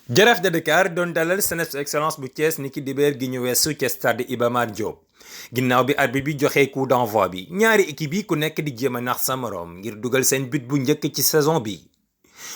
Jaraaf de Dakar doon dalal Seneps Excellence bu Thiès niki dibéer gi ñu weesu ca stade Iba Mar Diop ginnaaw bi arbitre bi joxe coup d'envoi bi ñaari équipe yi ku nekk di jéem a nax sa moroom ngir dugal seen but bu njëkk ci saison bi.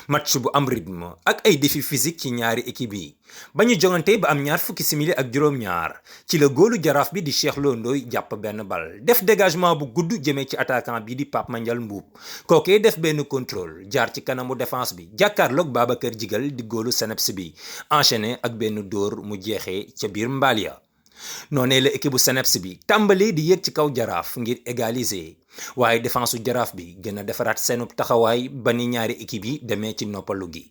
match bu am rythme ak ay défi physique ci ñaari équipe yi ba ñu jongante ba am ñaar fukki simili ak juróom-ñaar ci la góolu jaraaf bi di Cheikh Lo Ndoye jàpp benn bal def dégagement bu gudd jëmee ci attaquant bi di Pape Mandial Mboup kookee def benn contrôle jaar ci kanamu défense bi jàkkaarloog Babacar Jigal di góolu Seneps bi enchaîné ak benn dóor mu jeexee ca biir mbaal ya noonee la équipe bu Seneps bi tàmbali di yéeg ci kaw jaraaf ngir égaliser waaye défense su jaraaf bi gën a defaraat seenu taxawaay ba ni ñaari équipe yi demee ci noppalu gi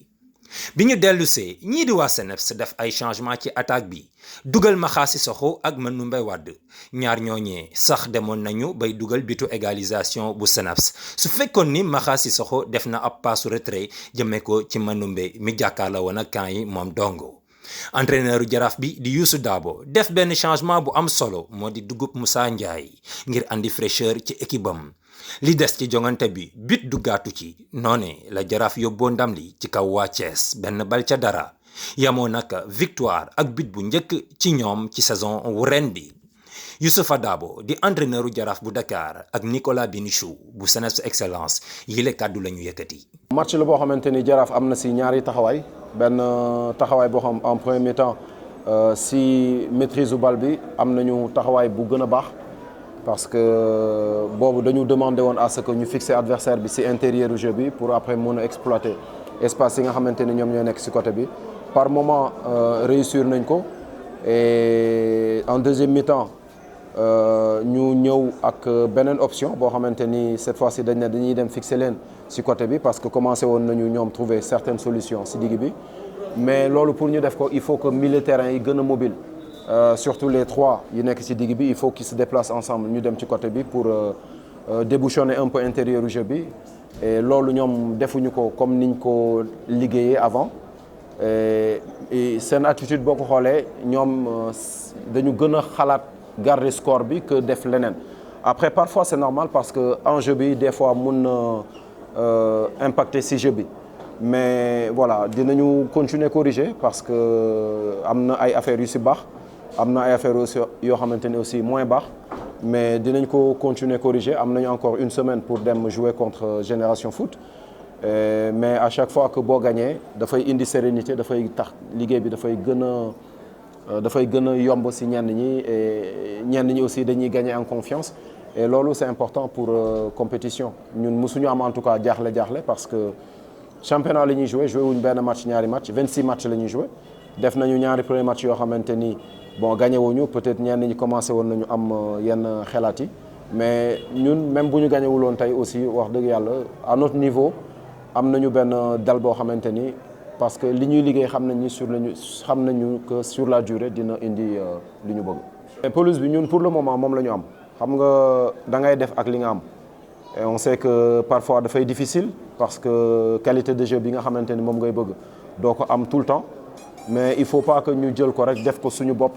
bi ñu dellusee ñii di waa Seneps def ay changement ci attaque bi dugal Maxa Sissoko ak Manoumbe Wade ñaar ñooñee sax demoon nañu bay dugal bitu égalisation bu Seneps su fekkoon ni Maxa Sissoko def na ab passe retrait jëmee ko ci Manoumbe mi jàkkaarloo woon ak camp yi moom dongo entraîneur jaraaf bi di Youssou Dabo def benn changement bu am solo moo di dugub Moussa Ndiaye ngir andi fraîcheur ci équipe am li des ci jongante bi but duggaatu ci noone la jaraaf yóbboo ndam li ci kaw waa Thiès benn bal ca dara yamoo nag victoire ak but bu njëkk ci ñoom ci saison wu ren bi. Youssoufa Dabo di entraîneur jaraaf bu Dakar ak Nicolas Binichou bu Seneps Excellence yile kàddu la ñu yëkkati. match la boo xamante ni jaraaf am na si ñaari taxawaay benn taxawaay boo xam en premier mi-temps si maîtrise u bal bi am nañu taxawaay bu gën a baax parce que boobu dañu demandé woon à ce que ñu fixer adversaire bi si intérieur du jeu bi pour après mun a exploiter espace yi nga xamante ni ñoom ñoo nekk si côté bi par moment réussir nañ ko et en deuxième mi-temps ñu ñëw ak beneen option boo xamante ni cette fois-ci dañ ne dañuy dem fixer leen ci côté bi parce que commencé woon nañu ñoom trouver certaines solutions ci digg bi mais loolu pour ñu def ko il faut que milieu terrain yi gën a mobile surtout les trois yi nekk ci digg bi il faut qu'ils se déplacent ensemble ñu dem ci côté bi pour débouchonner un peu intérieur du jeu bi et loolu ñoom defuñu ko comme niñ ko liggéeyee avant et seen attitude boo ko xoolee ñoom dañu gën a xalaat garder score bi que def leneen après parfois c'est normal parce que enjeu bi des fois mun na impacter si jeu bi mais voilà dinañu continuer corriger parce que am na ay affaires yu si baax am na ay affaires aussi yoo xamante ni aussi moins baax mais dinañ ko continuer corriger am nañu encore une semaine pour dem jouer contre Génération Foot mais à chaque fois que boo gagné dafay indi sérénité dafay tax liggéey bi dafay gën a yomb si ñenn ñi et ñenn ñi aussi dañuy gagner en confiance et loolu c'est important pour compétition ñun mosuñu am en tout cas jaaxle parce que championnat la ñuy joué wuñ benn match ñaari match 26 match la ñuy joué def nañu ñaari premier match yoo xamante ni bon gagné wuñu peut-être ñenn ñi commencé woon nañu am yenn xelaat yi mais ñun même bu ñu gagné wuloon tey aussi wax dëgg yàlla à notre niveau am nañu benn dal boo xamante ni parce que li ñuy liggéey xam nañu que sur la durée dina indi li ñu bëgg. et pelouse bi ñun pour le moment moom la ñu am xam nga da ngay def ak li nga am et on sait que parfois dafay difficile parce que qualité de jeu bi nga xamante ni moom ngay bëgg doo ko am tout le temps mais il faut pas que ñu jël ko rek def ko suñu bopp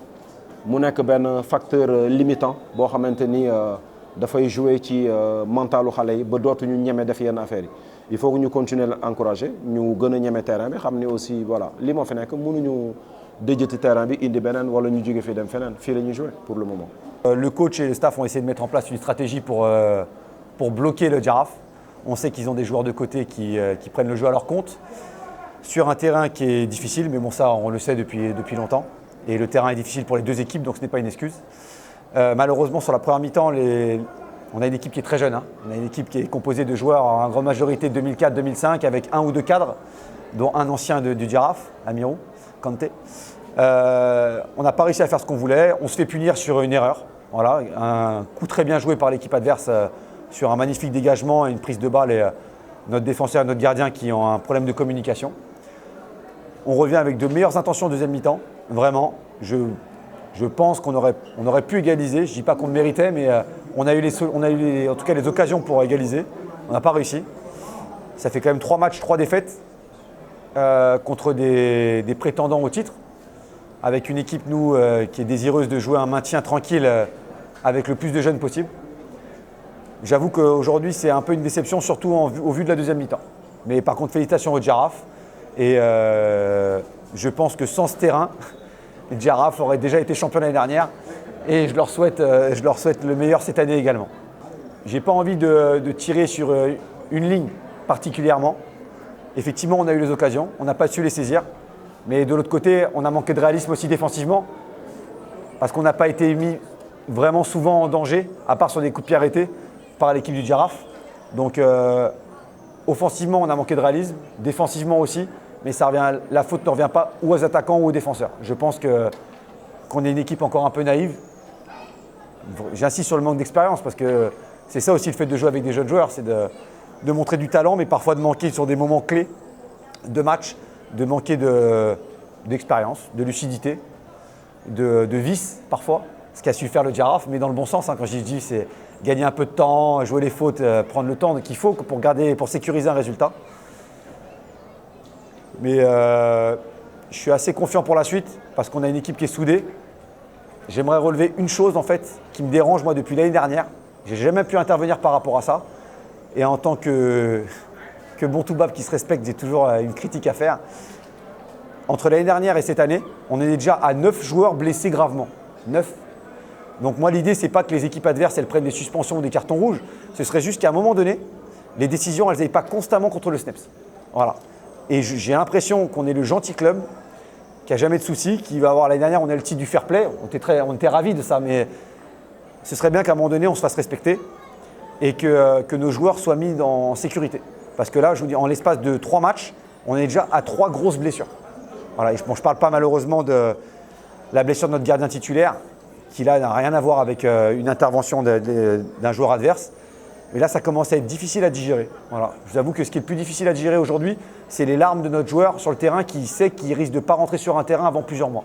mu nekk benn facteur limitant boo xamante ni dafay jouer ci mentalu xale yi ba dootuñu ñeme def yenn affaires yi. il faut que ñu continuer la encourager ñu gën a ñeme terrain bi xam ni aussi voilà li moo fi nekk mënuñu déjati terrain bi indi beneen wala ñu jóge fii dem feneen fii la ñuy jouer pour le moment. Le coach et le staff ont essayé de mettre en place une stratégie pour bloquer le Jaraaf. On sait qu'ils ont des joueurs de côté qui prennent le jeu à leur compte sur un terrain qui est difficile, mais bon ça on le sait depuis longtemps et le terrain est difficile pour les deux équipes donc ce n'est pas une excuse. Malheureusement sur la première mi-temps on a une équipe qui est très jeune. On a une équipe qui est composée de joueurs en grande majorité 2004-2005 avec un ou deux cadres, dont un ancien du Jaraaf, Amirou Kanté. On n'a pas réussi à faire ce qu'on voulait. On se fait punir sur une erreur. Voilà, un coup très bien joué par l'équipe adverse sur un magnifique dégagement et une prise de balle et notre défenseur et notre gardien qui ont un problème de communication. On revient avec de meilleures intentions en deuxième mi-temps. Vraiment, je pense qu'on aurait pu égaliser. Je ne dis pas qu'on le méritait, mais on a eu en tout cas les occasions pour égaliser. On n'a pas réussi. Ça fait quand même 3 matchs, 3 défaites contre des prétendants au titre. Avec une équipe, nous, qui est désireuse de jouer un maintien tranquille avec le plus de jeunes possible. J'avoue qu'aujourd'hui, c'est un peu une déception, surtout au vu de la deuxième mi-temps. Mais par contre, félicitations au Jaraaf. Et Je pense que sans ce terrain, les Girafes auraient déjà été champions l'année dernière et je leur souhaite le meilleur cette année également. Je n'ai pas envie de tirer sur une ligne particulièrement. Effectivement, on a eu les occasions, on n'a pas su les saisir. Mais de l'autre côté, on a manqué de réalisme aussi défensivement parce qu'on n'a pas été mis vraiment souvent en danger, à part sur des coups de pied arrêtés par l'équipe du Giraffe. Donc offensivement, on a manqué de réalisme, défensivement aussi, mais la faute ne revient pas ou aux attaquants ou aux défenseurs. Je pense qu'on est une équipe encore un peu naïve. J'insiste sur le manque d'expérience parce que c'est ça aussi le fait de jouer avec des jeunes joueurs, c'est de montrer du talent, mais parfois de manquer sur des moments clés de match, de manquer d'expérience, de lucidité, de vice parfois, ce qu'a su faire le Giraffe, mais dans le bon sens. Quand je dis, c'est gagner un peu de temps, jouer les fautes, prendre le temps qu'il faut pour sécuriser un résultat. Mais je suis assez confiant pour la suite parce qu'on a une équipe qui est soudée. J'aimerais relever une chose en fait qui me dérange moi depuis l'année dernière. J'ai jamais pu intervenir par rapport à ça. Et en tant que bon toubab qui se respecte, j'ai toujours une critique à faire. Entre l'année dernière et cette année, on est déjà à 9 joueurs blessés gravement. 9. Donc moi l'idée c'est pas que les équipes adverses elles prennent des suspensions ou des cartons rouges. Ce serait juste qu'à un moment donné, les décisions elles n'aillent pas constamment contre le SNEPS. Voilà. Et j'ai l'impression qu'on est le gentil club qui a jamais de soucis, qui va avoir l'année dernière on a le titre du fair play. On était ravis de ça, mais ce serait bien qu'à un moment donné on se fasse respecter et que nos joueurs soient mis en sécurité. Parce que là, je vous dis, en l'espace de 3 matchs, on est déjà à 3 grosses blessures. Voilà, je ne parle pas malheureusement de la blessure de notre gardien titulaire, qui là n'a rien à voir avec une intervention d'un joueur adverse. Mais là, ça commence à être difficile à digérer. Voilà. Je vous avoue que ce qui est le plus difficile à digérer aujourd'hui, c'est les larmes de notre joueur sur le terrain qui sait qu'il risque de ne pas rentrer sur un terrain avant plusieurs mois.